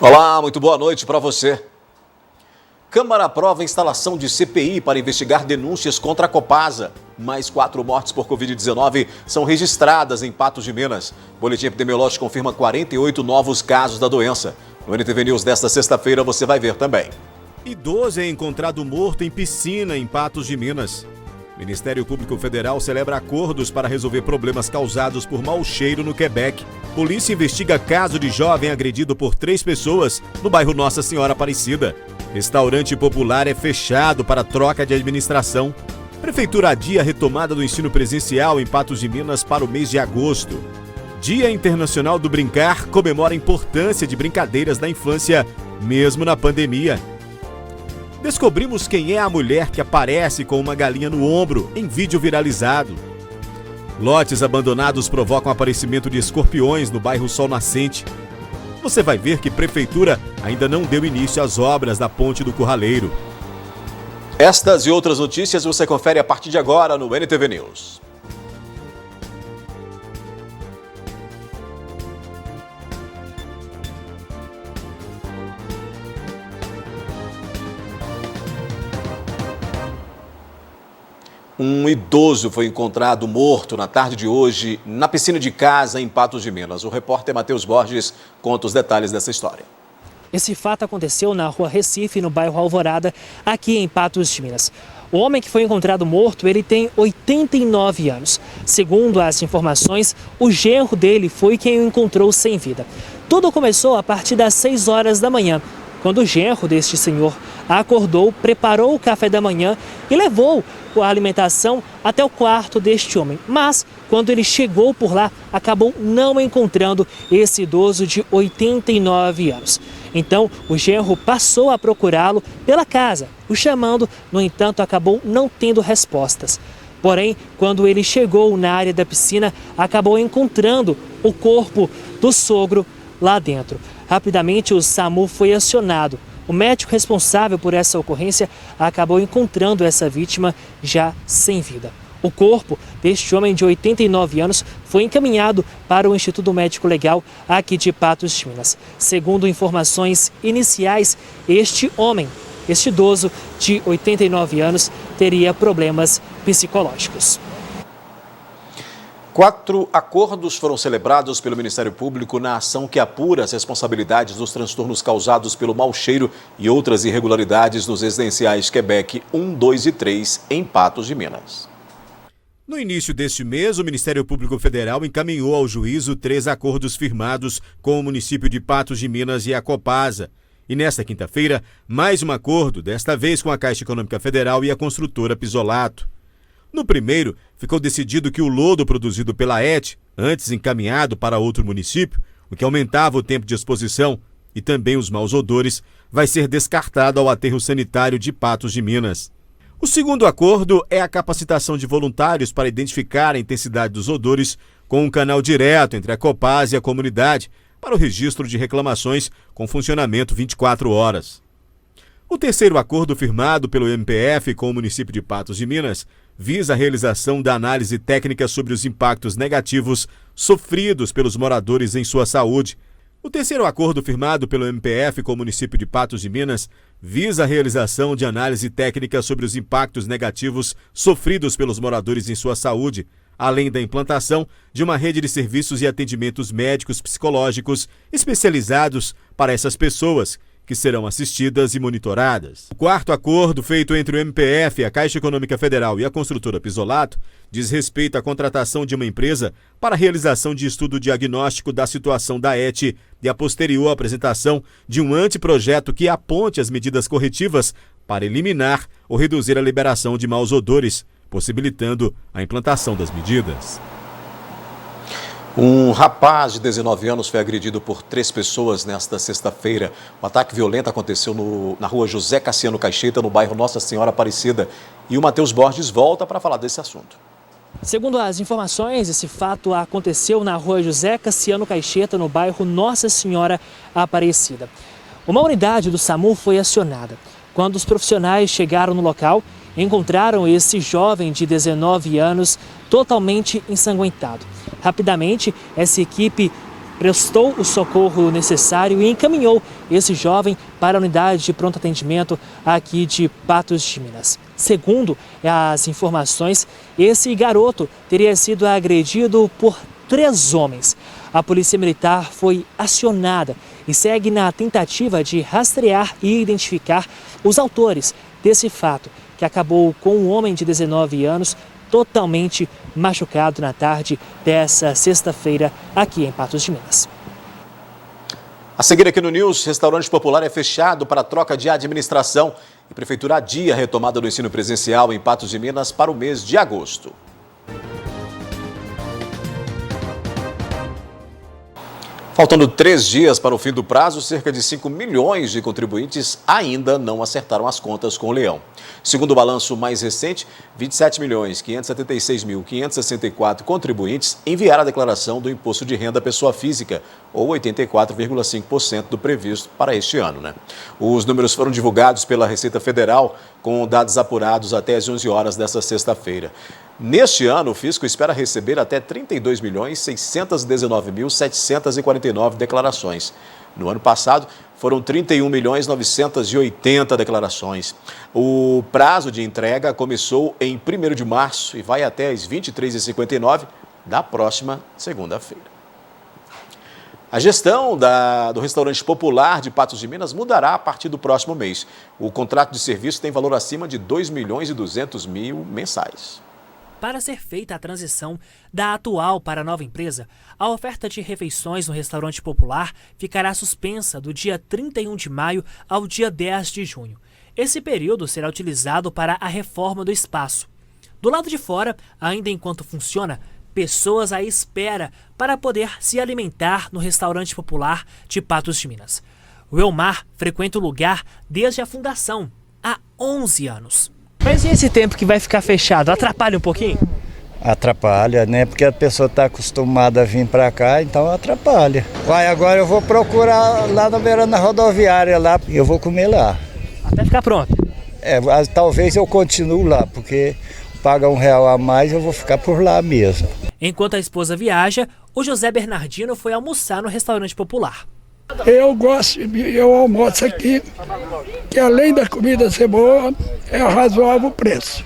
Olá, muito boa noite para você. Câmara aprova a instalação de CPI para investigar denúncias contra a Copasa. Mais 4 mortes por Covid-19 são registradas em Patos de Minas. O boletim epidemiológico confirma 48 novos casos da doença. No NTV News desta sexta-feira você vai ver também. Idoso é encontrado morto em piscina em Patos de Minas. Ministério Público Federal celebra acordos para resolver problemas causados por mau cheiro no Quebec. Polícia investiga caso de jovem agredido por 3 pessoas no bairro Nossa Senhora Aparecida. Restaurante popular é fechado para troca de administração. Prefeitura adia a retomada do ensino presencial em Patos de Minas para o mês de agosto. Dia Internacional do Brincar comemora a importância de brincadeiras na infância, mesmo na pandemia. Descobrimos quem é a mulher que aparece com uma galinha no ombro em vídeo viralizado. Lotes abandonados provocam aparecimento de escorpiões no bairro Sol Nascente. Você vai ver que a prefeitura ainda não deu início às obras da Ponte do Curraleiro. Estas e outras notícias você confere a partir de agora no NTV News. Um idoso foi encontrado morto na tarde de hoje na piscina de casa em Patos de Minas. O repórter Matheus Borges conta os detalhes dessa história. Esse fato aconteceu na rua Recife, no bairro Alvorada, aqui em Patos de Minas. O homem que foi encontrado morto, ele tem 89 anos. Segundo as informações, o genro dele foi quem o encontrou sem vida. Tudo começou a partir das 6 horas da manhã, quando o genro deste senhor acordou, preparou o café da manhã e levou a alimentação até o quarto deste homem. Mas, quando ele chegou por lá, acabou não encontrando esse idoso de 89 anos. Então, o genro passou a procurá-lo pela casa, o chamando, no entanto, acabou não tendo respostas. Porém, quando ele chegou na área da piscina, acabou encontrando o corpo do sogro lá dentro. Rapidamente, o SAMU foi acionado. O médico responsável por essa ocorrência acabou encontrando essa vítima já sem vida. O corpo deste homem de 89 anos foi encaminhado para o Instituto Médico Legal aqui de Patos de Minas. Segundo informações iniciais, este idoso de 89 anos, teria problemas psicológicos. 4 acordos foram celebrados pelo Ministério Público na ação que apura as responsabilidades dos transtornos causados pelo mau cheiro e outras irregularidades nos residenciais Quebec 1, 2 e 3 em Patos de Minas. No início deste mês, o Ministério Público Federal encaminhou ao juízo 3 acordos firmados com o município de Patos de Minas e a Copasa. E nesta quinta-feira, mais um acordo, desta vez com a Caixa Econômica Federal e a construtora Pisolato. No primeiro, ficou decidido que o lodo produzido pela ET, antes encaminhado para outro município, o que aumentava o tempo de exposição e também os maus odores, vai ser descartado ao aterro sanitário de Patos de Minas. O segundo acordo é a capacitação de voluntários para identificar a intensidade dos odores com um canal direto entre a Copasa e a comunidade para o registro de reclamações com funcionamento 24 horas. O terceiro acordo firmado pelo MPF com o município de Patos de Minas visa a realização da análise técnica sobre os impactos negativos sofridos pelos moradores em sua saúde. O terceiro acordo firmado pelo MPF com o município de Patos de Minas visa a realização de análise técnica sobre os impactos negativos sofridos pelos moradores em sua saúde, além da implantação de uma rede de serviços e atendimentos médicos psicológicos especializados para essas pessoas, que serão assistidas e monitoradas. O quarto acordo, feito entre o MPF, a Caixa Econômica Federal e a construtora Pisolato, diz respeito à contratação de uma empresa para a realização de estudo diagnóstico da situação da ET e a posterior apresentação de um anteprojeto que aponte as medidas corretivas para eliminar ou reduzir a liberação de maus odores, possibilitando a implantação das medidas. Um rapaz de 19 anos foi agredido por 3 pessoas nesta sexta-feira. O ataque violento aconteceu na rua José Cassiano Caixeta, no bairro Nossa Senhora Aparecida. E o Matheus Borges volta para falar desse assunto. Segundo as informações, esse fato aconteceu na rua José Cassiano Caixeta, no bairro Nossa Senhora Aparecida. Uma unidade do SAMU foi acionada. Quando os profissionais chegaram no local, encontraram esse jovem de 19 anos totalmente ensanguentado. Rapidamente, essa equipe prestou o socorro necessário e encaminhou esse jovem para a unidade de pronto atendimento aqui de Patos de Minas. Segundo as informações, esse garoto teria sido agredido por 3 homens. A Polícia Militar foi acionada e segue na tentativa de rastrear e identificar os autores desse fato, que acabou com um homem de 19 anos totalmente machucado na tarde dessa sexta-feira aqui em Patos de Minas. A seguir aqui no News, restaurante popular é fechado para troca de administração e a Prefeitura adia a retomada do ensino presencial em Patos de Minas para o mês de agosto. Faltando 3 dias para o fim do prazo, cerca de 5 milhões de contribuintes ainda não acertaram as contas com o Leão. Segundo o balanço mais recente, 27.576.564 contribuintes enviaram a declaração do Imposto de Renda à Pessoa Física, ou 84,5% do previsto para este ano, Os números foram divulgados pela Receita Federal com dados apurados até às 11 horas desta sexta-feira. Neste ano, o fisco espera receber até 32.619.749 declarações. No ano passado, foram 31.980 declarações. O prazo de entrega começou em 1º de março e vai até às 23h59 da próxima segunda-feira. A gestão do restaurante popular de Patos de Minas mudará a partir do próximo mês. O contrato de serviço tem valor acima de R$ 2.200.000 mensais. Para ser feita a transição da atual para a nova empresa, a oferta de refeições no restaurante popular ficará suspensa do dia 31 de maio ao dia 10 de junho. Esse período será utilizado para a reforma do espaço. Do lado de fora, ainda enquanto funciona, pessoas à espera para poder se alimentar no restaurante popular de Patos de Minas. O Elmar frequenta o lugar desde a fundação, há 11 anos. Mas e esse tempo que vai ficar fechado, atrapalha um pouquinho? Atrapalha, Porque a pessoa está acostumada a vir para cá, então atrapalha. Agora eu vou procurar lá na beira da rodoviária, lá, eu vou comer lá. Até ficar pronto? Talvez eu continue lá, porque paga R$1 a mais, eu vou ficar por lá mesmo. Enquanto a esposa viaja, o José Bernardino foi almoçar no restaurante popular. Eu almoço aqui, que além da comida ser boa, é razoável o preço.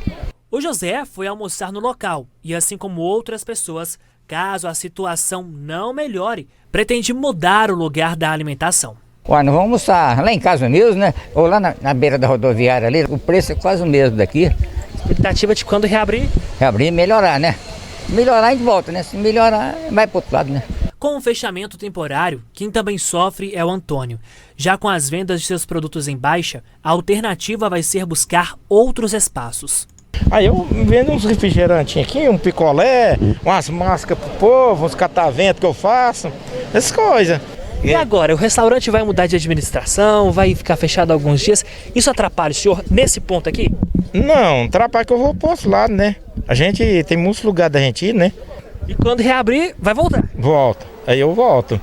O José foi almoçar no local e, assim como outras pessoas, caso a situação não melhore, pretende mudar o lugar da alimentação. Nós vamos almoçar lá em casa mesmo, Ou lá na beira da rodoviária ali, o preço é quase o mesmo daqui. Expectativa de quando reabrir? Reabrir e melhorar, Melhorar a gente volta, Se melhorar, vai pro outro lado, Com o fechamento temporário, quem também sofre é o Antônio. Já com as vendas de seus produtos em baixa, a alternativa vai ser buscar outros espaços. Aí eu vendo uns refrigerantes aqui, um picolé, umas máscaras pro povo, uns catavento que eu faço, essas coisas. E agora, o restaurante vai mudar de administração, vai ficar fechado alguns dias. Isso atrapalha o senhor nesse ponto aqui? Não, atrapalha que eu vou pro outro lado, A gente tem muitos lugares da gente ir, E quando reabrir, vai voltar? Volta, aí eu volto.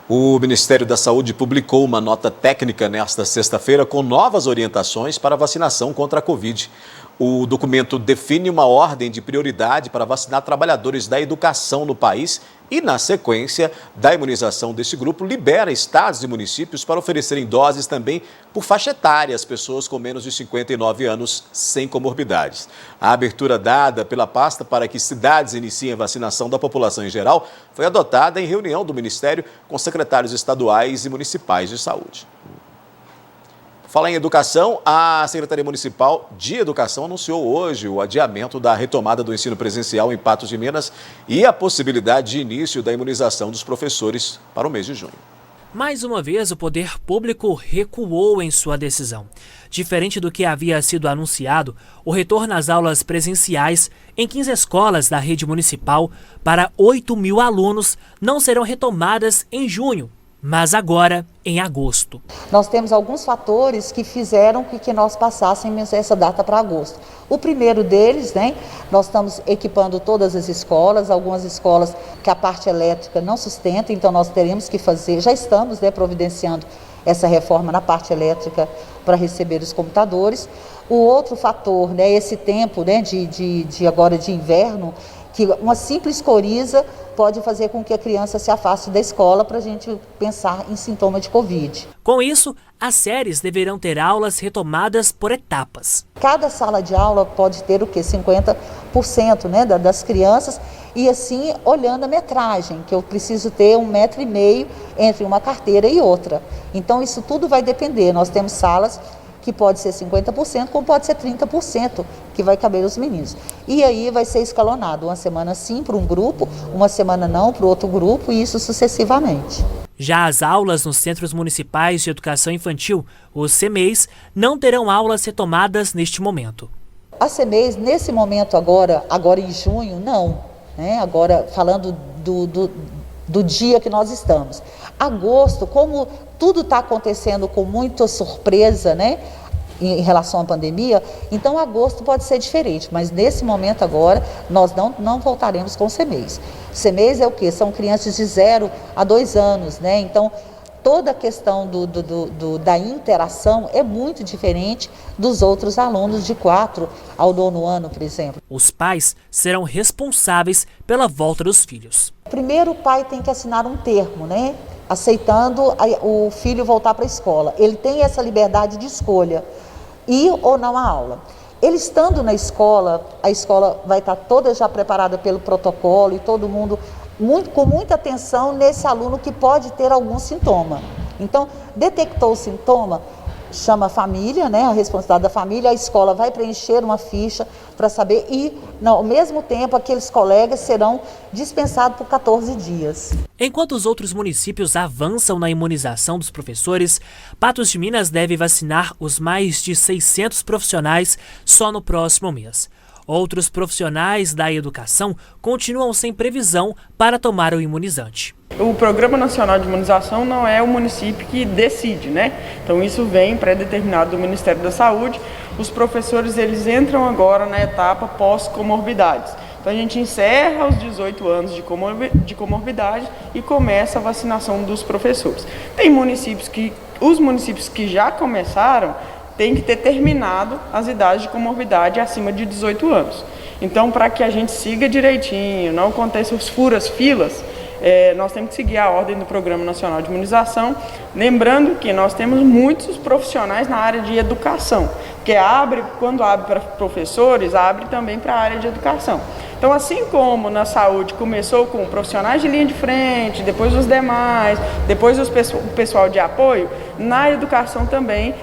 O Ministério da Saúde publicou uma nota técnica nesta sexta-feira com novas orientações para a vacinação contra a Covid. O documento define uma ordem de prioridade para vacinar trabalhadores da educação no país e, na sequência da imunização desse grupo, libera estados e municípios para oferecerem doses também por faixa etária às pessoas com menos de 59 anos sem comorbidades. A abertura dada pela pasta para que cidades iniciem a vacinação da população em geral foi adotada em reunião do Ministério com secretários estaduais e municipais de saúde. Falar em educação, a Secretaria Municipal de Educação anunciou hoje o adiamento da retomada do ensino presencial em Patos de Minas e a possibilidade de início da imunização dos professores para o mês de junho. Mais uma vez, o poder público recuou em sua decisão. Diferente do que havia sido anunciado, o retorno às aulas presenciais em 15 escolas da rede municipal para 8.000 alunos não serão retomadas em junho, mas agora em agosto. Nós temos alguns fatores que fizeram que nós passássemos essa data para agosto. O primeiro deles, nós estamos equipando todas as escolas, algumas escolas que a parte elétrica não sustenta, então nós teremos que fazer, já estamos providenciando essa reforma na parte elétrica para receber os computadores. O outro fator, esse tempo de agora de inverno, que uma simples coriza pode fazer com que a criança se afaste da escola para a gente pensar em sintoma de Covid. Com isso, as séries deverão ter aulas retomadas por etapas. Cada sala de aula pode ter o quê? 50%, né, das crianças, e assim olhando a metragem, que eu preciso ter 1,5 metro entre uma carteira e outra. Então isso tudo vai depender. Nós temos salas que pode ser 50%, como pode ser 30%, que vai caber os meninos. E aí vai ser escalonado, uma semana sim para um grupo, uma semana não para o outro grupo, e isso sucessivamente. Já as aulas nos Centros Municipais de Educação Infantil, os CMEIs, não terão aulas retomadas neste momento. As CMEIs, nesse momento agora em junho, não. Né? Agora, falando do dia que nós estamos. Agosto, como tudo está acontecendo com muita surpresa, né, em relação à pandemia, então agosto pode ser diferente, mas nesse momento agora nós não voltaremos com CMEIs. CMEIs é o quê? São crianças de 0 a 2 anos, né? Então toda a questão da interação é muito diferente dos outros alunos de 4 ao 9º ano, por exemplo. Os pais serão responsáveis pela volta dos filhos. Primeiro o pai tem que assinar um termo, né? Aceitando o filho voltar para a escola. Ele tem essa liberdade de escolha, ir ou não à aula. Ele estando na escola, a escola vai estar toda já preparada pelo protocolo e todo mundo com muita atenção nesse aluno que pode ter algum sintoma. Então, detectou o sintoma, chama a família, né, a responsabilidade da família, a escola vai preencher uma ficha para saber e, ao mesmo tempo, aqueles colegas serão dispensados por 14 dias. Enquanto os outros municípios avançam na imunização dos professores, Patos de Minas deve vacinar os mais de 600 profissionais só no próximo mês. Outros profissionais da educação continuam sem previsão para tomar o imunizante. O Programa Nacional de Imunização não é o município que decide, né? Então isso vem pré-determinado do Ministério da Saúde. Os professores eles entram agora na etapa pós-comorbidades. Então a gente encerra os 18 anos de comorbidade e começa a vacinação dos professores. Tem municípios os municípios que já começaram têm que ter terminado as idades de comorbidade acima de 18 anos. Então, para que a gente siga direitinho, não aconteça os furas-filas, nós temos que seguir a ordem do Programa Nacional de Imunização, lembrando que nós temos muitos profissionais na área de educação, que quando abre para professores, abre também para a área de educação. Então, assim como na saúde começou com profissionais de linha de frente, depois os demais, depois o pessoal de apoio, na educação também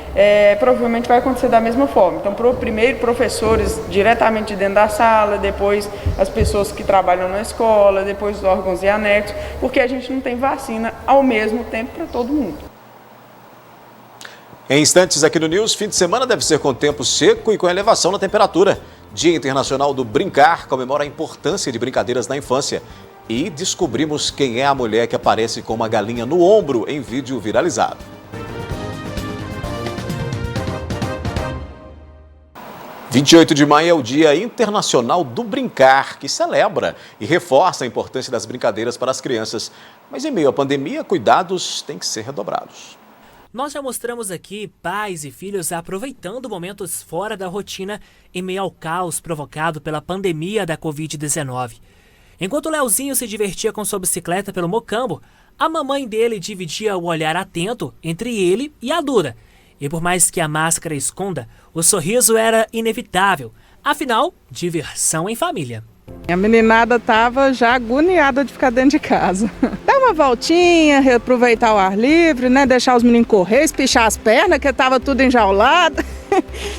provavelmente vai acontecer da mesma forma. Então, primeiro professores diretamente dentro da sala, depois as pessoas que trabalham na escola, depois os órgãos e anexos, porque a gente não tem vacina ao mesmo tempo para todo mundo. Em instantes aqui no News, fim de semana deve ser com tempo seco e com elevação na temperatura. Dia Internacional do Brincar comemora a importância de brincadeiras na infância. E descobrimos quem é a mulher que aparece com uma galinha no ombro em vídeo viralizado. – 28 de maio é o Dia Internacional do Brincar, que celebra e reforça a importância das brincadeiras para as crianças. Mas em meio à pandemia, cuidados têm que ser redobrados. Nós já mostramos aqui pais e filhos aproveitando momentos fora da rotina em meio ao caos provocado pela pandemia da Covid-19. Enquanto o Leozinho se divertia com sua bicicleta pelo Mocambo, a mamãe dele dividia o olhar atento entre ele e a Duda. E por mais que a máscara esconda, o sorriso era inevitável. Afinal, diversão em família. A meninada estava já agoniada de ficar dentro de casa. Dar uma voltinha, aproveitar o ar livre, né? Deixar os meninos correr, espichar as pernas, que estava tudo enjaulado.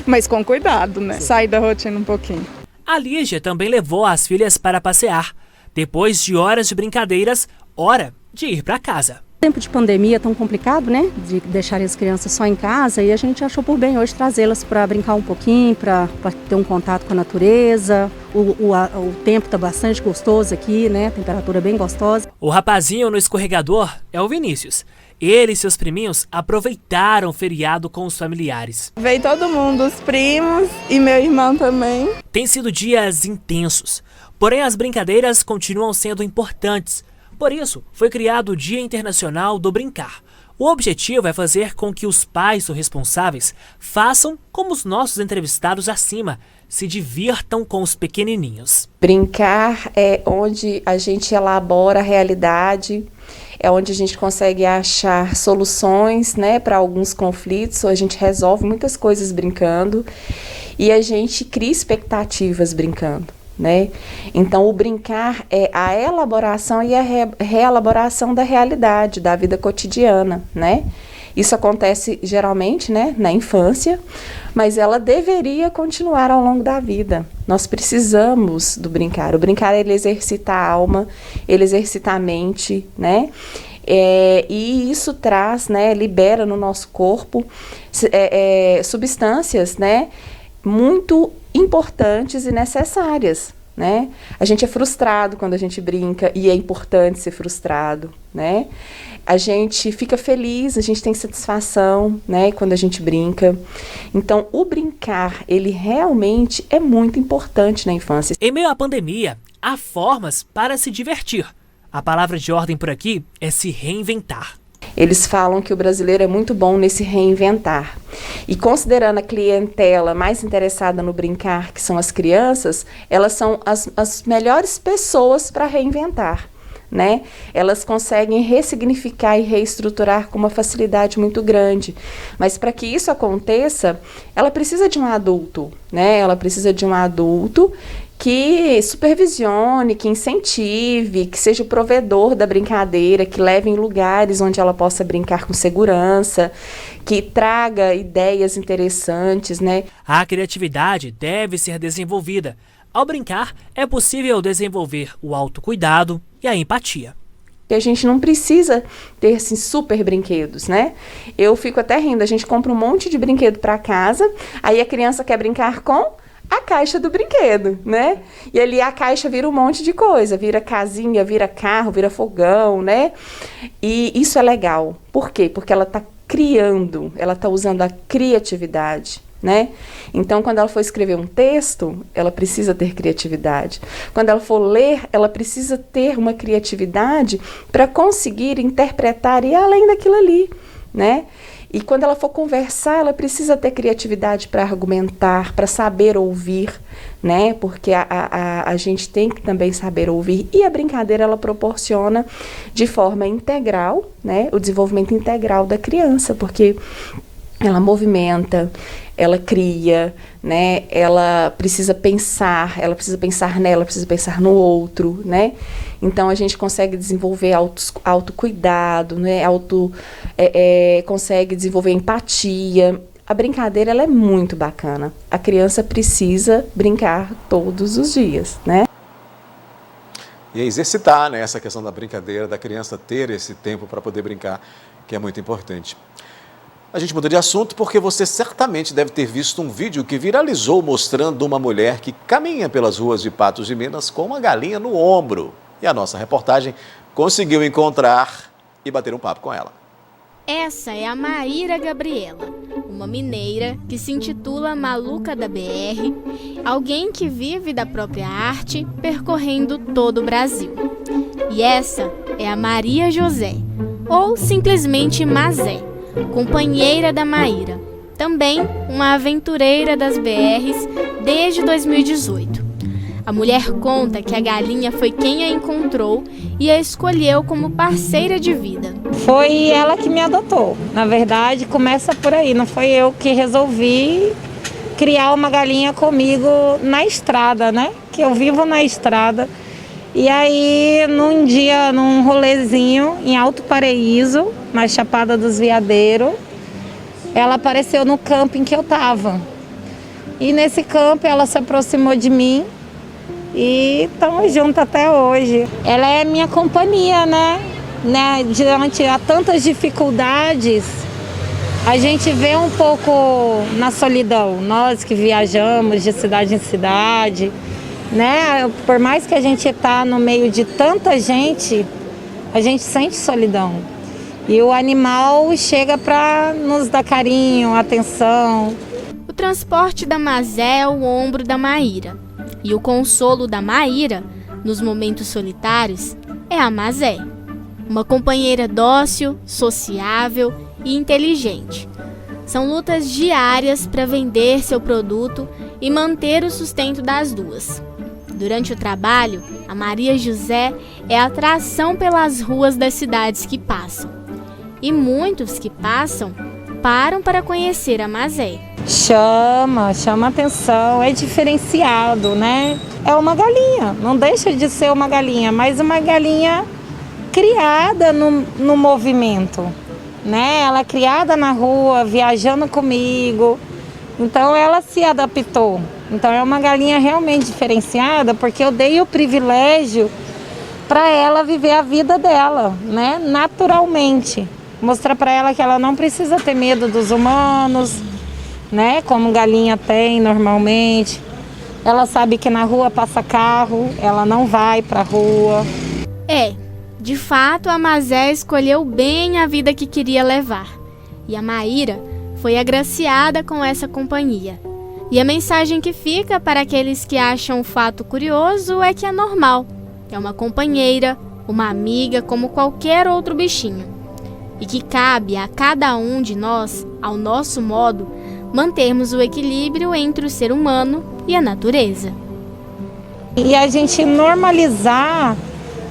Mas com cuidado, né? Sair da rotina um pouquinho. A Lígia também levou as filhas para passear. Depois de horas de brincadeiras, hora de ir para casa. Tempo de pandemia tão complicado, né? De deixar as crianças só em casa, e a gente achou por bem hoje trazê-las para brincar um pouquinho, para ter um contato com a natureza. O tempo está bastante gostoso aqui, né? A temperatura bem gostosa. O rapazinho no escorregador é o Vinícius. Ele e seus priminhos aproveitaram o feriado com os familiares. Veio todo mundo, os primos e meu irmão também. Tem sido dias intensos, porém as brincadeiras continuam sendo importantes. Por isso, foi criado o Dia Internacional do Brincar, O objetivo é fazer com que os pais ou responsáveis façam como os nossos entrevistados acima, se divirtam com os pequenininhos. Brincar é onde a gente elabora a realidade, é onde a gente consegue achar soluções, né, para alguns conflitos, a gente resolve muitas coisas brincando e a gente cria expectativas brincando, né? Então o brincar é a elaboração e a reelaboração da realidade, da vida cotidiana, né? Isso acontece geralmente, né, na infância, mas ela deveria continuar ao longo da vida. Nós precisamos do brincar. O brincar, ele exercita a alma, ele exercita a mente, né? E isso traz, né, libera no nosso corpo substâncias, né, muito importantes e necessárias, né? A gente é frustrado quando a gente brinca e é importante ser frustrado, né? A gente fica feliz, a gente tem satisfação, né, quando a gente brinca. Então, o brincar, ele realmente é muito importante na infância. Em meio à pandemia, há formas para se divertir. A palavra de ordem por aqui é se reinventar. Eles falam que o brasileiro é muito bom nesse reinventar. E considerando a clientela mais interessada no brincar, que são as crianças, elas são as melhores pessoas para reinventar, né? Elas conseguem ressignificar e reestruturar com uma facilidade muito grande. Mas para que isso aconteça, ela precisa de um adulto, né? Ela precisa de um adulto que supervisione, que incentive, que seja o provedor da brincadeira, que leve em lugares onde ela possa brincar com segurança, que traga ideias interessantes, né? A criatividade deve ser desenvolvida. Ao brincar, é possível desenvolver o autocuidado e a empatia. A gente não precisa ter assim, super brinquedos, né? Eu fico até rindo, a gente compra um monte de brinquedo para casa, aí a criança quer brincar com a caixa do brinquedo, né? E ali a caixa vira um monte de coisa, vira casinha, vira carro, vira fogão, né? E isso é legal. Por quê? Porque ela está criando, ela está usando a criatividade, né? Então, quando ela for escrever um texto, ela precisa ter criatividade. Quando ela for ler, ela precisa ter uma criatividade para conseguir interpretar e ir além daquilo ali, né? E quando ela for conversar, ela precisa ter criatividade para argumentar, para saber ouvir, né? Porque a gente tem que também saber ouvir. E a brincadeira, ela proporciona de forma integral, né, o desenvolvimento integral da criança, porque ela movimenta, ela cria, né? Ela precisa pensar nela, precisa pensar no outro, né? Então a gente consegue desenvolver autocuidado, né? Consegue desenvolver empatia. A brincadeira, ela é muito bacana. A criança precisa brincar todos os dias, né? E exercitar, né, essa questão da brincadeira, da criança ter esse tempo para poder brincar, que é muito importante. A gente muda de assunto porque você certamente deve ter visto um vídeo que viralizou mostrando uma mulher que caminha pelas ruas de Patos de Minas com uma galinha no ombro. E a nossa reportagem conseguiu encontrar e bater um papo com ela. Essa é a Maíra Gabriela, uma mineira que se intitula Maluca da BR, alguém que vive da própria arte percorrendo todo o Brasil. E essa é a Maria José, ou simplesmente Mazé, companheira da Maíra, também uma aventureira das BRs desde 2018. A mulher conta que a galinha foi quem a encontrou e a escolheu como parceira de vida. Foi ela que me adotou. Na verdade, começa por aí. Não foi eu que resolvi criar uma galinha comigo na estrada, né? Que eu vivo na estrada. E aí, num dia, num rolezinho em Alto Paraíso, na Chapada dos Veadeiros, ela apareceu no camping que eu tava. E nesse camping ela se aproximou de mim e estamos juntos até hoje. Ela é minha companhia, né? Diante a tantas dificuldades, a gente vê um pouco na solidão. Nós que viajamos de cidade em cidade, né? Por mais que a gente está no meio de tanta gente, a gente sente solidão. E o animal chega para nos dar carinho, atenção. O transporte da Mazé é o ombro da Maíra. E o consolo da Maíra, nos momentos solitários, é a Mazé. Uma companheira dócil, sociável e inteligente. São lutas diárias para vender seu produto e manter o sustento das duas. Durante o trabalho, a Maria José é a atração pelas ruas das cidades que passam. E muitos que passam param para conhecer a Mazé. Chama atenção, é diferenciado, né? É uma galinha, não deixa de ser uma galinha, mas uma galinha criada no movimento, né? Ela é criada na rua, viajando comigo, então ela se adaptou. Então é uma galinha realmente diferenciada, porque eu dei o privilégio para ela viver a vida dela, né? Naturalmente. Mostrar para ela que ela não precisa ter medo dos humanos, né? Como galinha tem normalmente. Ela sabe que na rua passa carro, ela não vai para a rua. De fato, a Mazé escolheu bem a vida que queria levar. E a Maíra foi agraciada com essa companhia. E a mensagem que fica para aqueles que acham o fato curioso é que é normal. É uma companheira, uma amiga, como qualquer outro bichinho. E que cabe a cada um de nós, ao nosso modo, mantermos o equilíbrio entre o ser humano e a natureza. E a gente normalizar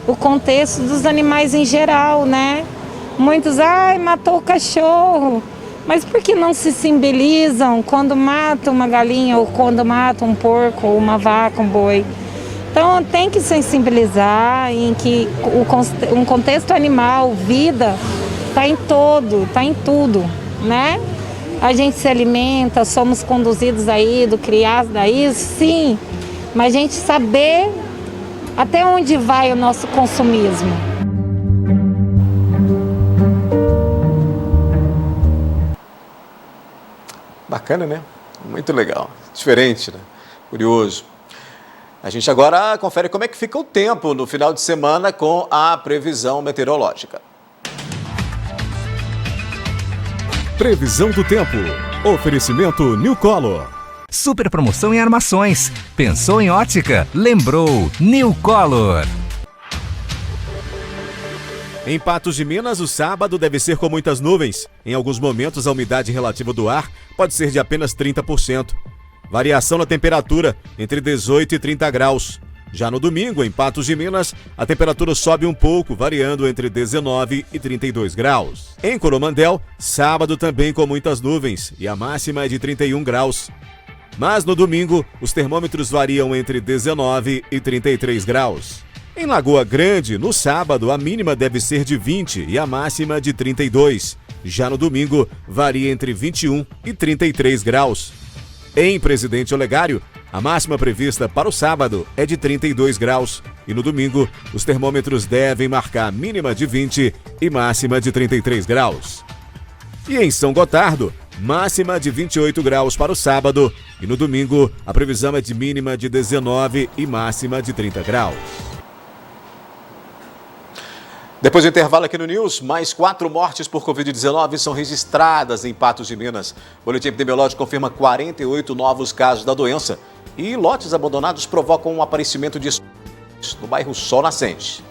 o contexto dos animais em geral, né? Muitos, matou o cachorro. Mas por que não se simbolizam quando mata uma galinha, ou quando mata um porco, ou uma vaca, um boi? Então tem que sensibilizar em que um contexto animal, vida, está em tudo, né? A gente se alimenta, somos conduzidos a criados a isso, sim. Mas a gente saber até onde vai o nosso consumismo. Bacana, né? Muito legal. Diferente, né? Curioso. A gente agora confere como é que fica o tempo no final de semana com a previsão meteorológica. Previsão do tempo. Oferecimento New Color. Super promoção em armações. Pensou em ótica? Lembrou New Color. Em Patos de Minas, o sábado deve ser com muitas nuvens. Em alguns momentos, a umidade relativa do ar pode ser de apenas 30%. Variação na temperatura, entre 18 e 30 graus. Já no domingo, em Patos de Minas, a temperatura sobe um pouco, variando entre 19 e 32 graus. Em Coromandel, sábado também com muitas nuvens e a máxima é de 31 graus. Mas no domingo, os termômetros variam entre 19 e 33 graus. Em Lagoa Grande, no sábado, a mínima deve ser de 20 e a máxima de 32. Já no domingo, varia entre 21 e 33 graus. Em Presidente Olegário, a máxima prevista para o sábado é de 32 graus e no domingo os termômetros devem marcar mínima de 20 e máxima de 33 graus. E em São Gotardo, máxima de 28 graus para o sábado e no domingo a previsão é de mínima de 19 e máxima de 30 graus. Depois do intervalo aqui no News, mais 4 mortes por Covid-19 são registradas em Patos de Minas. O boletim epidemiológico confirma 48 novos casos da doença. E lotes abandonados provocam um aparecimento de no bairro Sol Nascente.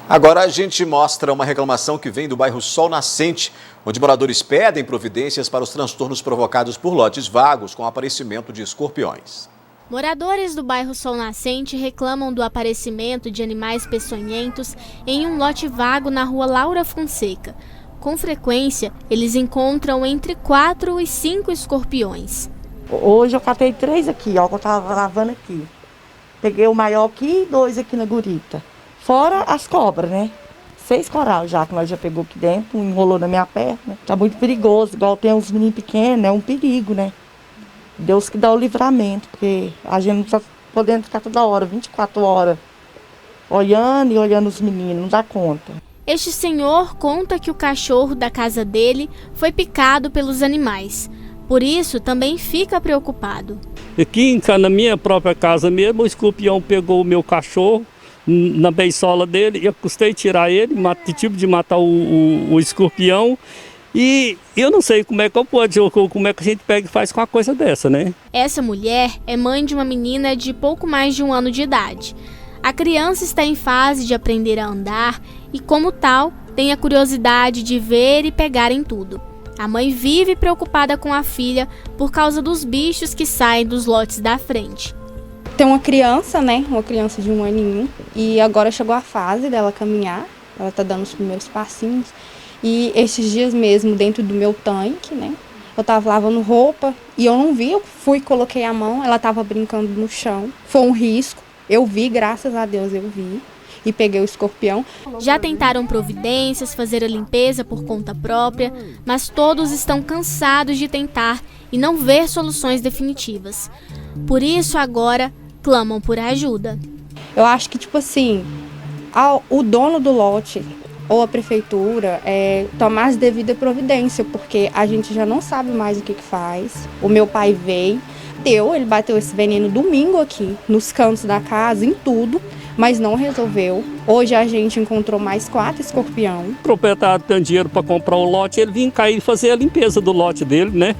Agora a gente mostra uma reclamação que vem do bairro Sol Nascente, onde moradores pedem providências para os transtornos provocados por lotes vagos com aparecimento de escorpiões. Moradores do bairro Sol Nascente reclamam do aparecimento de animais peçonhentos em um lote vago na rua Laura Fonseca. Com frequência, eles encontram entre 4 e 5 escorpiões. Hoje eu catei 3 aqui, ó, que eu tava lavando aqui. Peguei o maior aqui e 2 aqui na gurita. Fora as cobras, né? 6 coral já, que nós já pegou aqui dentro, enrolou na minha perna. Tá muito perigoso, igual tem uns meninos pequenos, é um perigo, né? Deus que dá o livramento, porque a gente não tá podendo ficar toda hora, 24 horas, olhando e olhando os meninos, não dá conta. Este senhor conta que o cachorro da casa dele foi picado pelos animais. Por isso, também fica preocupado. Aqui na minha própria casa mesmo, o escorpião pegou o meu cachorro na beisola dele. Eu custei tirar ele, tive de matar o escorpião. E eu não sei como é que eu pode, ou como é que a gente pega e faz com uma coisa dessa, né? Essa mulher é mãe de uma menina de pouco mais de 1 ano de idade. A criança está em fase de aprender a andar e, como tal, tem a curiosidade de ver e pegar em tudo. A mãe vive preocupada com a filha por causa dos bichos que saem dos lotes da frente. Tem uma criança, né? Uma criança de 1 aninho. E agora chegou a fase dela caminhar. Ela tá dando os primeiros passinhos. E esses dias mesmo, dentro do meu tanque, né? Eu tava lavando roupa e eu não vi. Eu fui, coloquei a mão, ela tava brincando no chão. Foi um risco. Eu vi, graças a Deus eu vi. E peguei o escorpião. Já tentaram providências, fazer a limpeza por conta própria, mas todos estão cansados de tentar e não ver soluções definitivas. Por isso, agora, clamam por ajuda. Eu acho que, tipo assim, o dono do lote ou a prefeitura tomar as devidas providências, porque a gente já não sabe mais o que faz. O meu pai veio, ele bateu esse veneno domingo aqui, nos cantos da casa, em tudo, mas não resolveu. Hoje a gente encontrou mais 4 escorpião. O proprietário tem dinheiro para comprar o lote, ele vinha cá e fazer a limpeza do lote dele, né?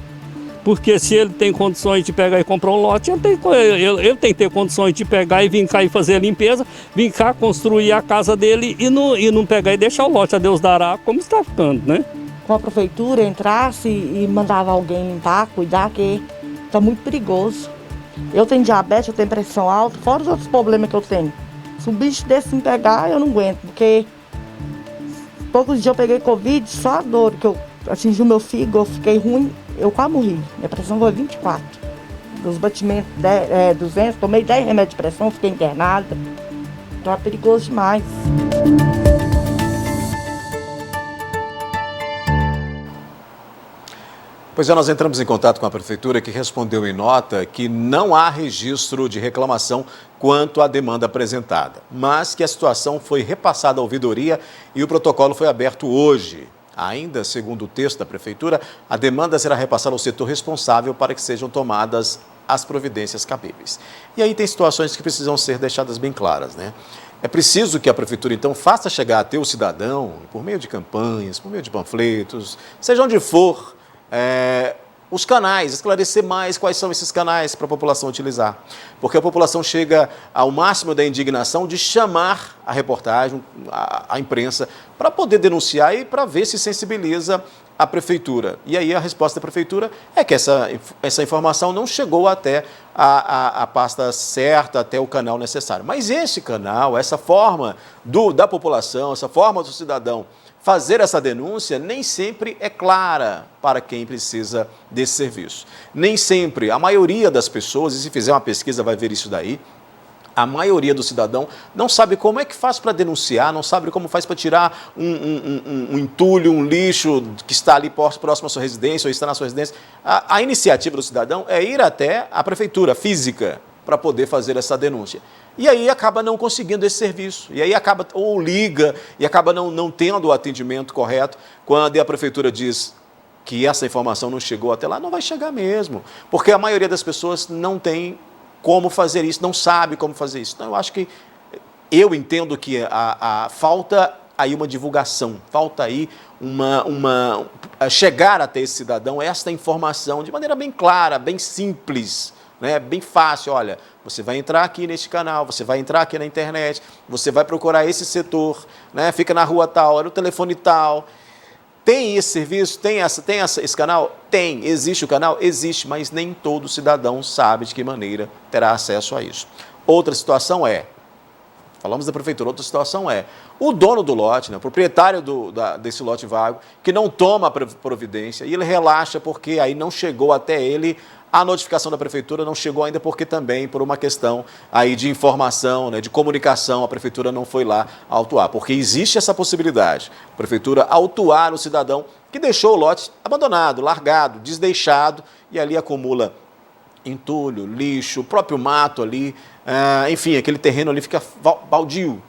Porque se ele tem condições de pegar e comprar um lote, ele tem que ter condições de pegar e vir cá e fazer a limpeza, vir cá construir a casa dele e não pegar e deixar o lote, a Deus dará, como está ficando, né? Com a prefeitura entrasse e mandava alguém limpar, cuidar, que está muito perigoso. Eu tenho diabetes, eu tenho pressão alta, fora os outros problemas que eu tenho. Se um bicho desse me pegar, eu não aguento, porque poucos dias eu peguei Covid, só a dor, que eu atingi o meu fígado, eu fiquei ruim, eu quase morri. Minha pressão foi 24. Dos batimentos 200, tomei 10 remédios de pressão, fiquei internada. Então é perigoso demais. Pois é, nós entramos em contato com a prefeitura, que respondeu em nota que não há registro de reclamação quanto à demanda apresentada, mas que a situação foi repassada à ouvidoria e o protocolo foi aberto hoje. Ainda, segundo o texto da prefeitura, a demanda será repassada ao setor responsável para que sejam tomadas as providências cabíveis. E aí tem situações que precisam ser deixadas bem claras, né? É preciso que a prefeitura, então, faça chegar até o cidadão, por meio de campanhas, por meio de panfletos, seja onde for, os canais, esclarecer mais quais são esses canais para a população utilizar. Porque a população chega ao máximo da indignação de chamar a reportagem, a imprensa, para poder denunciar e para ver se sensibiliza a prefeitura. E aí a resposta da prefeitura é que essa informação não chegou até a pasta certa, até o canal necessário. Mas esse canal, essa forma da população, essa forma do cidadão fazer essa denúncia nem sempre é clara para quem precisa desse serviço. Nem sempre, a maioria das pessoas, e se fizer uma pesquisa vai ver isso daí, a maioria do cidadão não sabe como é que faz para denunciar, não sabe como faz para tirar um entulho, um lixo que está ali próximo à sua residência ou está na sua residência. A iniciativa do cidadão é ir até a prefeitura física para poder fazer essa denúncia. E aí acaba não conseguindo esse serviço. E aí acaba, ou liga, e acaba não tendo o atendimento correto. Quando a prefeitura diz que essa informação não chegou até lá, não vai chegar mesmo. Porque a maioria das pessoas não tem como fazer isso, não sabe como fazer isso. Então, eu entendo que falta aí uma divulgação, falta aí chegar até esse cidadão esta informação de maneira bem clara, bem simples, né? Bem fácil. Olha, você vai entrar aqui neste canal, você vai entrar aqui na internet, você vai procurar esse setor, né? Fica na rua tal, era o telefone tal. Tem esse serviço? Tem esse canal? Tem. Existe o canal? Existe, mas nem todo cidadão sabe de que maneira terá acesso a isso. Outra situação falamos da prefeitura, outra situação o dono do lote, né, o proprietário desse lote vago, que não toma providência e ele relaxa porque aí não chegou até ele a notificação da prefeitura, não chegou ainda porque também por uma questão aí de informação, né, de comunicação, a prefeitura não foi lá autuar, porque existe essa possibilidade, a prefeitura autuar o cidadão que deixou o lote abandonado, largado, desdeixado e ali acumula entulho, lixo, o próprio mato ali, enfim, aquele terreno ali fica baldio,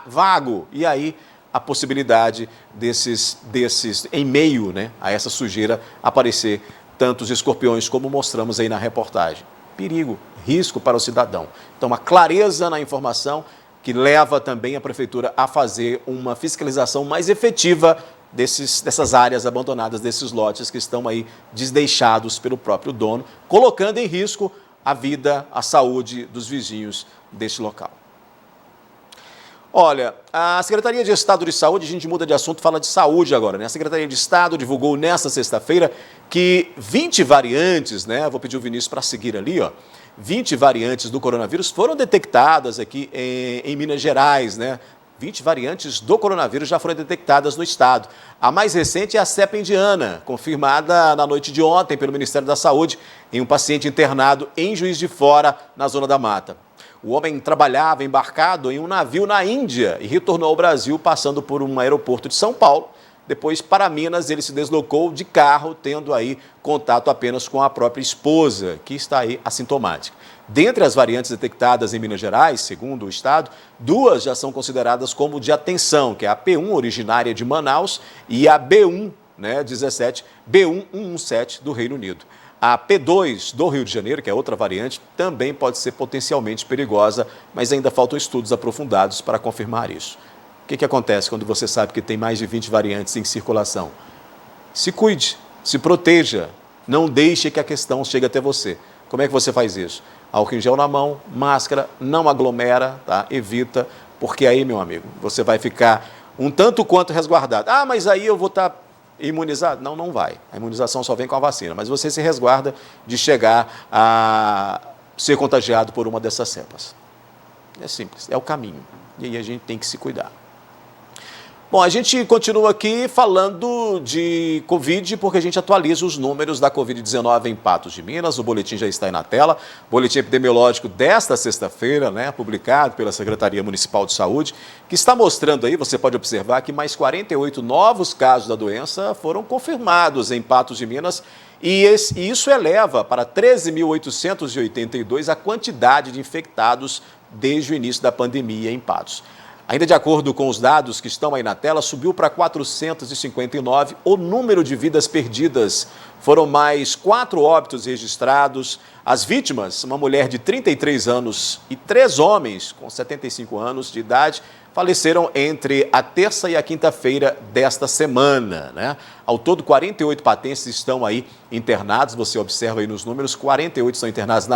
vago, e aí a possibilidade desses em meio, né, a essa sujeira aparecer tantos escorpiões como mostramos aí na reportagem. Perigo, risco para o cidadão. Então, uma clareza na informação que leva também a prefeitura a fazer uma fiscalização mais efetiva dessas áreas abandonadas, desses lotes que estão aí desdeixados pelo próprio dono, colocando em risco a vida, a saúde dos vizinhos deste local. Olha, a Secretaria de Estado de Saúde, a gente muda de assunto, fala de saúde agora, né? A Secretaria de Estado divulgou nesta sexta-feira que 20 variantes, né? Vou pedir o Vinícius para seguir ali, ó. 20 variantes do coronavírus foram detectadas aqui em Minas Gerais, né? 20 variantes do coronavírus já foram detectadas no estado. A mais recente é a cepa indiana, confirmada na noite de ontem pelo Ministério da Saúde em um paciente internado em Juiz de Fora, na Zona da Mata. O homem trabalhava embarcado em um navio na Índia e retornou ao Brasil passando por um aeroporto de São Paulo. Depois, para Minas, ele se deslocou de carro, tendo aí contato apenas com a própria esposa, que está aí assintomática. Dentre as variantes detectadas em Minas Gerais, segundo o estado, 2 já são consideradas como de atenção, que é a P1 originária de Manaus e a B1, né, 17, B1117 do Reino Unido. A P2 do Rio de Janeiro, que é outra variante, também pode ser potencialmente perigosa, mas ainda faltam estudos aprofundados para confirmar isso. O que acontece quando você sabe que tem mais de 20 variantes em circulação? Se cuide, se proteja, não deixe que a questão chegue até você. Como é que você faz isso? Álcool em gel na mão, máscara, não aglomera, tá? Evita, porque aí, meu amigo, você vai ficar um tanto quanto resguardado. Ah, mas aí eu vou estar imunizado? Não, não vai. A imunização só vem com a vacina, mas você se resguarda de chegar a ser contagiado por uma dessas cepas. É simples, é o caminho. E aí a gente tem que se cuidar. Bom, a gente continua aqui falando de Covid, porque a gente atualiza os números da Covid-19 em Patos de Minas. O boletim já está aí na tela. Boletim epidemiológico desta sexta-feira, né, publicado pela Secretaria Municipal de Saúde, que está mostrando aí, você pode observar, que mais 48 novos casos da doença foram confirmados em Patos de Minas. E isso eleva para 13.882 a quantidade de infectados desde o início da pandemia em Patos. Ainda de acordo com os dados que estão aí na tela, subiu para 459 o número de vidas perdidas. Foram mais 4 óbitos registrados. As vítimas, uma mulher de 33 anos e 3 homens com 75 anos de idade, faleceram entre a terça e a quinta-feira desta semana, né? Ao todo, 48 patenses estão aí internados, você observa aí nos números, 48 são internados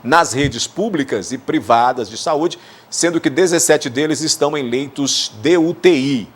nas redes públicas e privadas de saúde, sendo que 17 deles estão em leitos de UTI.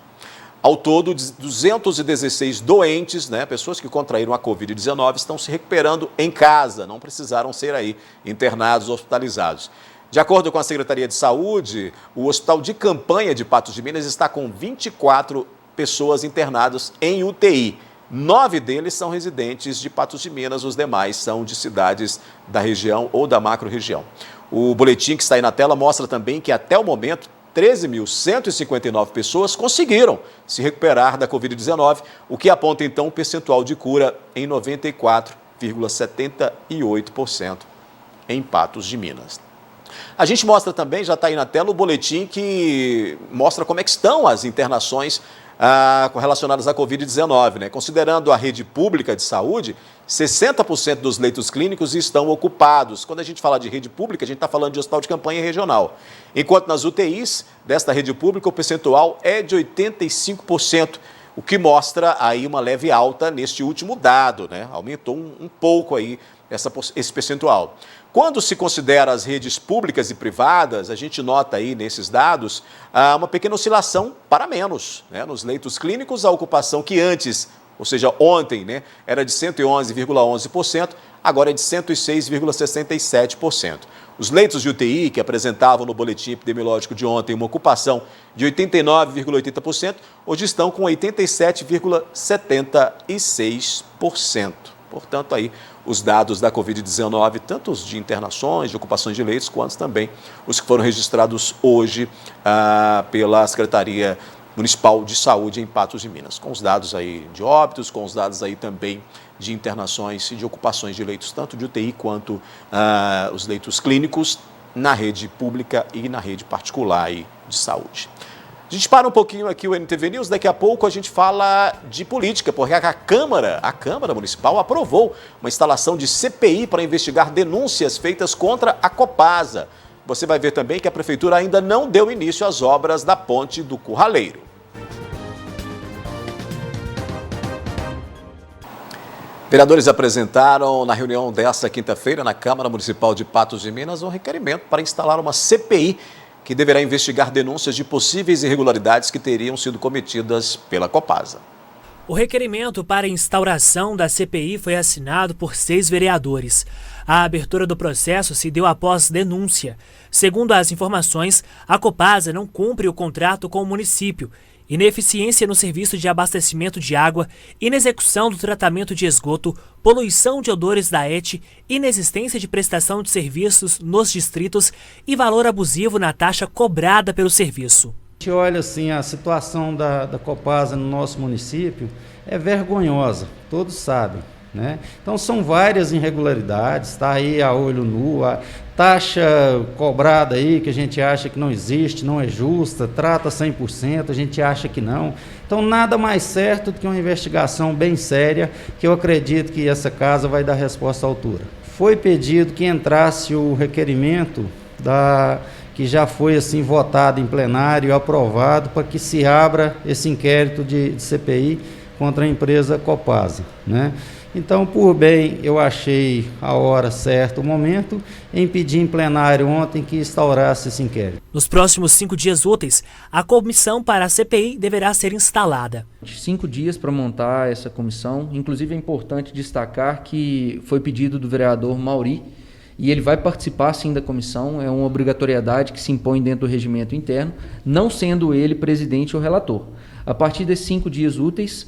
Ao todo, 216 doentes, né, pessoas que contraíram a Covid-19, estão se recuperando em casa, não precisaram ser aí internados, hospitalizados. De acordo com a Secretaria de Saúde, o Hospital de Campanha de Patos de Minas está com 24 pessoas internadas em UTI. 9 deles são residentes de Patos de Minas, os demais são de cidades da região ou da macro-região. O boletim que está aí na tela mostra também que, até o momento, 13.159 pessoas conseguiram se recuperar da Covid-19, o que aponta, então, um percentual de cura em 94,78% em Patos de Minas. A gente mostra também, já está aí na tela, o boletim que mostra como é que estão as internações relacionadas à Covid-19, né? Considerando a rede pública de saúde, 60% dos leitos clínicos estão ocupados. Quando a gente fala de rede pública, a gente está falando de hospital de campanha regional. Enquanto nas UTIs desta rede pública, o percentual é de 85%, o que mostra aí uma leve alta neste último dado, né? Aumentou um pouco aí esse percentual. Quando se considera as redes públicas e privadas, a gente nota aí nesses dados uma pequena oscilação para menos, né? Nos leitos clínicos, a ocupação que antes, ou seja, ontem, né, era de 111,11%, agora é de 106,67%. Os leitos de UTI, que apresentavam no boletim epidemiológico de ontem uma ocupação de 89,80%, hoje estão com 87,76%. Portanto, aí os dados da Covid-19, tanto os de internações, de ocupações de leitos, quanto também os que foram registrados hoje pela Secretaria Municipal de Saúde em Patos de Minas, com os dados aí de óbitos, com os dados aí também de internações e de ocupações de leitos, tanto de UTI quanto os leitos clínicos na rede pública e na rede particular aí de saúde. A gente para um pouquinho aqui o NTV News, daqui a pouco a gente fala de política, porque a Câmara Municipal aprovou uma instalação de CPI para investigar denúncias feitas contra a Copasa. Você vai ver também que a Prefeitura ainda não deu início às obras da ponte do Curraleiro. Vereadores apresentaram na reunião desta quinta-feira na Câmara Municipal de Patos de Minas um requerimento para instalar uma CPI que deverá investigar denúncias de possíveis irregularidades que teriam sido cometidas pela Copasa. O requerimento para a instauração da CPI foi assinado por 6 vereadores. A abertura do processo se deu após denúncia. Segundo as informações, a Copasa não cumpre o contrato com o município. Ineficiência no serviço de abastecimento de água, inexecução do tratamento de esgoto, poluição de odores da ET, inexistência de prestação de serviços nos distritos e valor abusivo na taxa cobrada pelo serviço. A gente olha assim, a situação da Copasa no nosso município é vergonhosa, todos sabem, né? Então são várias irregularidades, está aí a olho nu, a taxa cobrada aí que a gente acha que não existe, não é justa, trata 100%, a gente acha que não. Então nada mais certo do que uma investigação bem séria, que eu acredito que essa casa vai dar resposta à altura. Foi pedido que entrasse o requerimento que já foi assim votado em plenário e aprovado para que se abra esse inquérito de CPI contra a empresa Copasa, né? Então, por bem, eu achei a hora certa, o momento, em pedir em plenário ontem que instaurasse esse inquérito. Nos próximos 5 dias úteis, a comissão para a CPI deverá ser instalada. 5 dias para montar essa comissão. Inclusive, é importante destacar que foi pedido do vereador Mauri, e ele vai participar sim da comissão, é uma obrigatoriedade que se impõe dentro do regimento interno, não sendo ele presidente ou relator. A partir desses 5 dias úteis,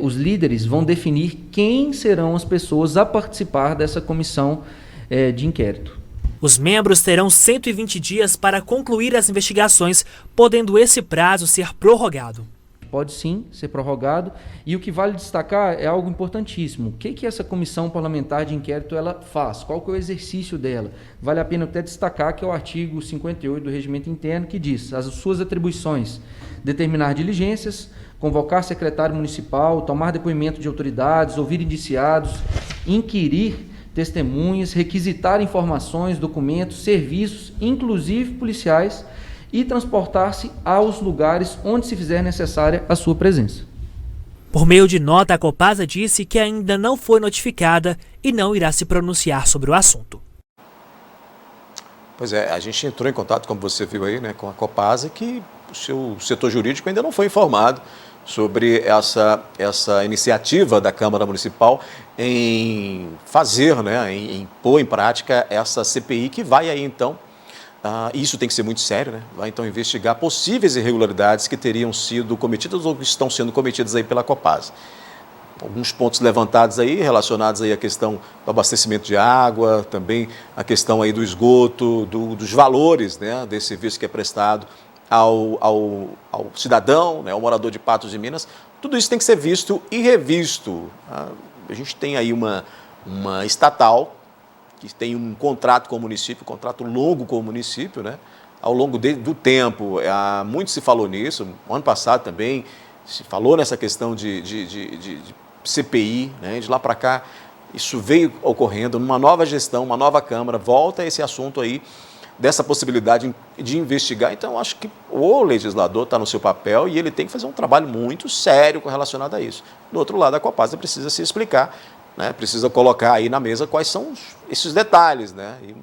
os líderes vão definir quem serão as pessoas a participar dessa comissão de inquérito. Os membros terão 120 dias para concluir as investigações, podendo esse prazo ser prorrogado. Pode sim ser prorrogado, e o que vale destacar é algo importantíssimo. O que essa comissão parlamentar de inquérito ela faz? Qual que é o exercício dela? Vale a pena até destacar que é o artigo 58 do regimento interno que diz as suas atribuições: determinar diligências, convocar secretário municipal, tomar depoimento de autoridades, ouvir indiciados, inquirir testemunhas, requisitar informações, documentos, serviços, inclusive policiais, e transportar-se aos lugares onde se fizer necessária a sua presença. Por meio de nota, a Copasa disse que ainda não foi notificada e não irá se pronunciar sobre o assunto. Pois é, a gente entrou em contato, como você viu aí, né, com a Copasa, que o seu setor jurídico ainda não foi informado sobre essa iniciativa da Câmara Municipal em fazer, né, em pôr em prática essa CPI que vai aí então, isso tem que ser muito sério, né, vai então investigar possíveis irregularidades que teriam sido cometidas ou que estão sendo cometidas aí pela Copasa. Alguns pontos levantados aí relacionados aí à questão do abastecimento de água, também a questão aí do esgoto, dos valores, né, desse serviço que é prestado ao cidadão, né, ao morador de Patos de Minas. Tudo isso tem que ser visto e revisto. A gente tem aí uma estatal que tem um contrato com o município, um contrato longo com o município, né? Ao longo do tempo, muito se falou nisso, no ano passado também se falou nessa questão de CPI, né? De lá para cá, isso veio ocorrendo numa nova gestão, uma nova Câmara, volta esse assunto aí, dessa possibilidade de investigar. Então, acho que o legislador está no seu papel e ele tem que fazer um trabalho muito sério relacionado a isso. Do outro lado, a Copasa precisa se explicar, né? Precisa colocar aí na mesa quais são esses detalhes, né? E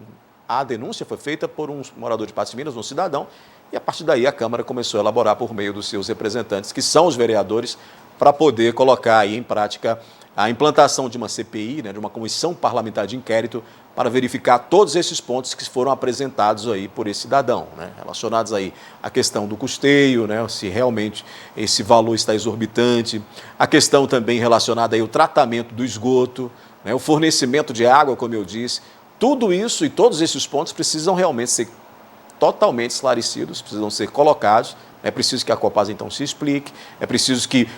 a denúncia foi feita por um morador de Patos de Minas, um cidadão, e a partir daí a Câmara começou a elaborar por meio dos seus representantes, que são os vereadores, para poder colocar aí em prática a implantação de uma CPI, né, de uma comissão parlamentar de inquérito, para verificar todos esses pontos que foram apresentados aí por esse cidadão, né, relacionados aí à questão do custeio, né, se realmente esse valor está exorbitante, a questão também relacionada aí ao tratamento do esgoto, né, o fornecimento de água, como eu disse. Tudo isso e todos esses pontos precisam realmente ser totalmente esclarecidos, precisam ser colocados. É preciso que a Copasa então se explique, é preciso que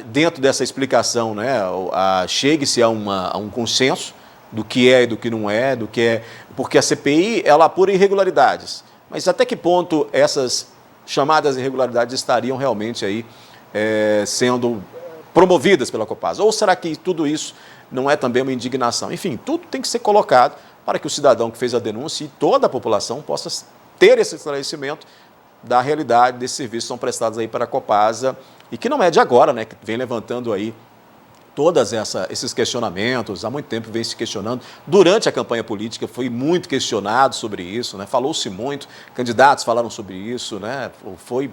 dentro dessa explicação, né, chegue-se a um consenso do que é e do que não é, porque a CPI ela apura irregularidades, mas até que ponto essas chamadas irregularidades estariam realmente aí sendo promovidas pela Copasa? Ou será que tudo isso não é também uma indignação? Enfim, tudo tem que ser colocado para que o cidadão que fez a denúncia e toda a população possa ter esse esclarecimento da realidade desses serviços que são prestados aí para a Copasa e que não é de agora, né, que vem levantando aí todos esses questionamentos, há muito tempo vem se questionando. Durante a campanha política foi muito questionado sobre isso, né? Falou-se muito, candidatos falaram sobre isso, né?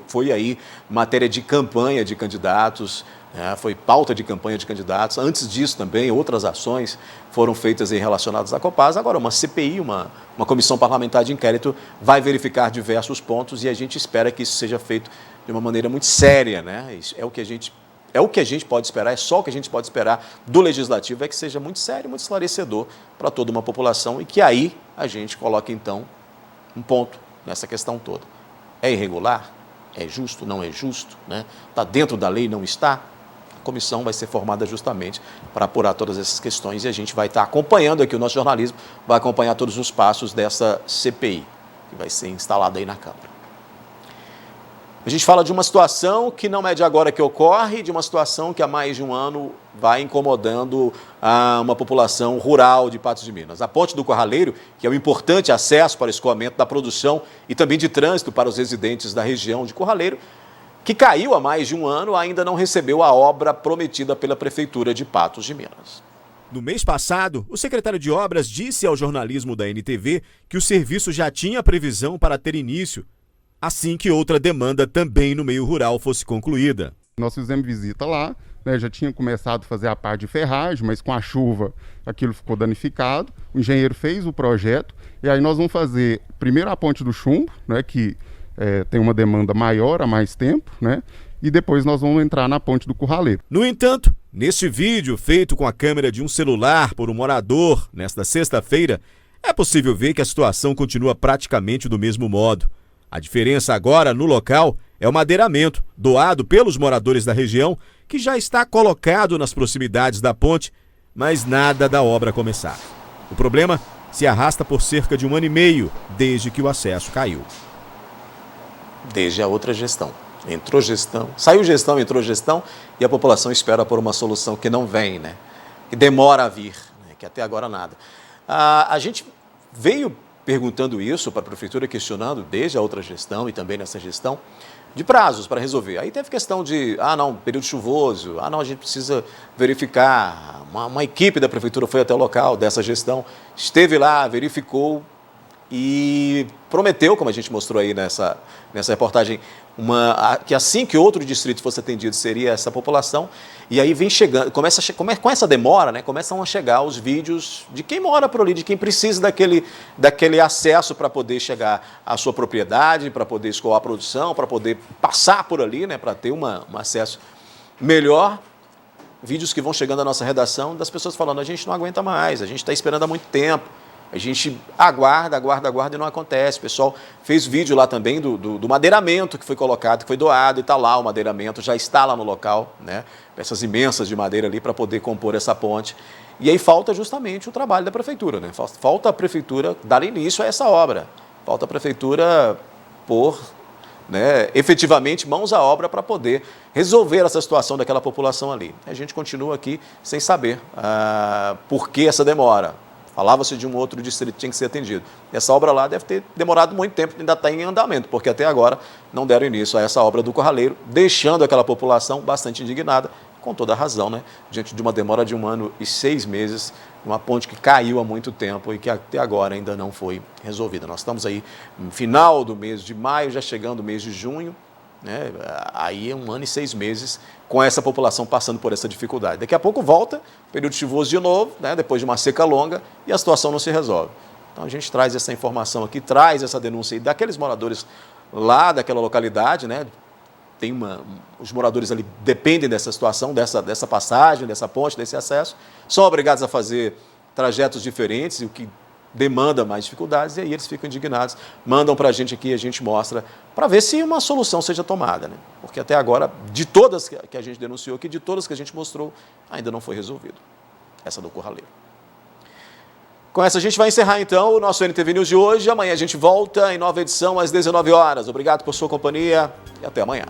Foi aí matéria de campanha de candidatos, né? Foi pauta de campanha de candidatos. Antes disso também, outras ações foram feitas relacionadas à Copasa. Agora, uma CPI, uma comissão parlamentar de inquérito, vai verificar diversos pontos e a gente espera que isso seja feito de uma maneira muito séria, né? Isso é o que a gente pode esperar, é só o que a gente pode esperar do Legislativo, é que seja muito sério, muito esclarecedor para toda uma população e que aí a gente coloque, então, um ponto nessa questão toda. É irregular? É justo? Não é justo? Né? Está dentro da lei? Não está? A comissão vai ser formada justamente para apurar todas essas questões e a gente vai estar acompanhando aqui, o nosso jornalismo vai acompanhar todos os passos dessa CPI, que vai ser instalada aí na Câmara. A gente fala de uma situação que não é de agora que ocorre, de uma situação que há mais de um ano vai incomodando uma população rural de Patos de Minas. A Ponte do Curraleiro, que é um importante acesso para o escoamento da produção e também de trânsito para os residentes da região de Curraleiro, que caiu há mais de um ano, ainda não recebeu a obra prometida pela Prefeitura de Patos de Minas. No mês passado, o secretário de Obras disse ao jornalismo da NTV que o serviço já tinha previsão para ter início, assim que outra demanda também no meio rural fosse concluída. Nós fizemos visita lá, né, já tinha começado a fazer a parte de ferragem, mas com a chuva aquilo ficou danificado. O engenheiro fez o projeto e aí nós vamos fazer primeiro a Ponte do Chumbo, né, que tem uma demanda maior há mais tempo, né, e depois nós vamos entrar na Ponte do Curraleiro. No entanto, neste vídeo feito com a câmera de um celular por um morador nesta sexta-feira, é possível ver que a situação continua praticamente do mesmo modo. A diferença agora no local é o madeiramento doado pelos moradores da região, que já está colocado nas proximidades da ponte, mas nada da obra começar. O problema se arrasta por cerca de 1 ano e meio, desde que o acesso caiu. Desde a outra gestão. Entrou gestão, saiu gestão, entrou gestão e a população espera por uma solução que não vem, né? Que demora a vir, né? Que até agora nada. A gente veio perguntando isso para a Prefeitura, questionando desde a outra gestão e também nessa gestão, de prazos para resolver. Aí teve questão de, período chuvoso, a gente precisa verificar. Uma equipe da Prefeitura foi até o local dessa gestão, esteve lá, verificou e prometeu, como a gente mostrou aí nessa reportagem, que assim que outro distrito fosse atendido seria essa população. E aí vem chegando, com essa demora, né, começam a chegar os vídeos de quem mora por ali, de quem precisa daquele acesso para poder chegar à sua propriedade, para poder escoar a produção, para poder passar por ali, né, para ter um acesso melhor. Vídeos que vão chegando à nossa redação das pessoas falando, a gente não aguenta mais, a gente está esperando há muito tempo. A gente aguarda e não acontece. O pessoal fez vídeo lá também do madeiramento que foi colocado, que foi doado, e está lá o madeiramento, já está lá no local, né? Peças imensas de madeira ali para poder compor essa ponte. E aí falta justamente o trabalho da Prefeitura, né? Falta a Prefeitura dar início a essa obra. Falta a Prefeitura pôr, né, efetivamente mãos à obra para poder resolver essa situação daquela população ali. A gente continua aqui sem saber por que essa demora. Falava-se de um outro distrito que tinha que ser atendido. Essa obra lá deve ter demorado muito tempo, ainda está em andamento, porque até agora não deram início a essa obra do Curraleiro, deixando aquela população bastante indignada, com toda a razão, né? Diante de uma demora de 1 ano e 6 meses, uma ponte que caiu há muito tempo e que até agora ainda não foi resolvida. Nós estamos aí no final do mês de maio, já chegando o mês de junho, né? Aí é 1 ano e 6 meses com essa população passando por essa dificuldade. Daqui a pouco volta, período chuvoso de novo, né? Depois de uma seca longa, e a situação não se resolve. Então a gente traz essa informação aqui, traz essa denúncia aí daqueles moradores lá daquela localidade, né? Os moradores ali dependem dessa situação, dessa passagem, dessa ponte, desse acesso, são obrigados a fazer trajetos diferentes, o que demanda mais dificuldades, e aí eles ficam indignados, mandam para a gente aqui, a gente mostra, para ver se uma solução seja tomada, né? Porque até agora, de todas que a gente denunciou aqui, de todas que a gente mostrou, ainda não foi resolvido. Essa do Curraleiro. Com essa a gente vai encerrar então o nosso NTV News de hoje. Amanhã a gente volta em nova edição às 19 horas. Obrigado por sua companhia e até amanhã.